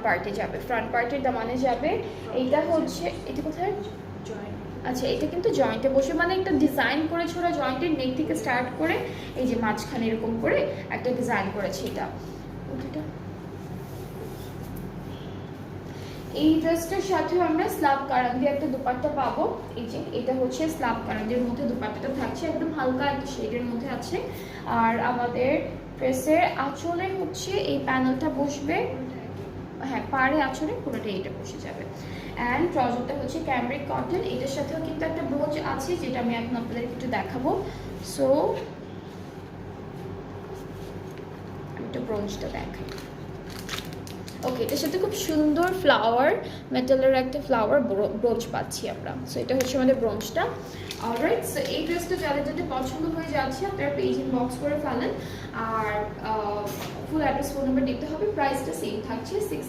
পার্টে যাবে, ফ্রন্ট পার্টের দামানে যাবে। এইটা হচ্ছে, এটা কোথায় জয়েন্ট, আচ্ছা এটা কিন্তু জয়েন্টে বসে, মানে একটা ডিজাইন করেছে ওরা জয়েন্টের নেক থেকে স্টার্ট করে এই যে মাঝখানে এরকম করে একটা ডিজাইন করেছে। এটা এই ড্রেসটার সাথে আমরা স্লাব কারান্দি একটা দুপাট্টা পাবো। এই যে এটা হচ্ছে স্লাব কারান্দির মধ্যে দুপাট্টাটা থাকছে, একদম হালকা একটা শেডের মধ্যে আছে। আর আমাদের ড্রেসের আঁচলে হচ্ছে এই প্যানেলটা বসবে, হ্যাঁ পাড়ে আঁচলে পুরোটা এটা বসে যাবে। অ্যান্ড ট্রাউজারটা হচ্ছে ক্যামব্রিক কটন, এটার সাথেও কিন্তু একটা ব্রোচ আছে যেটা আমি এখন আপনাদের একটু দেখাবো। সো আমি একটু ব্রোচটা দেখাই। ওকে, এটার সাথে খুব সুন্দর ফ্লাওয়ার, মেটালের একটা ফ্লাওয়ার ব্রোচ পাচ্ছি আমরা। সো এটা হচ্ছে আমাদের ব্রোচটা। অলরাইট, সো এই ড্রেসটা যাদের যাদের পছন্দ হয়ে যাচ্ছে আপনারা পেজ ইনবক্স করে ফেলেন। আর ফুল অ্যাড্রেস, ফোন নাম্বার দিতে হবে। প্রাইসটা সেম থাকছে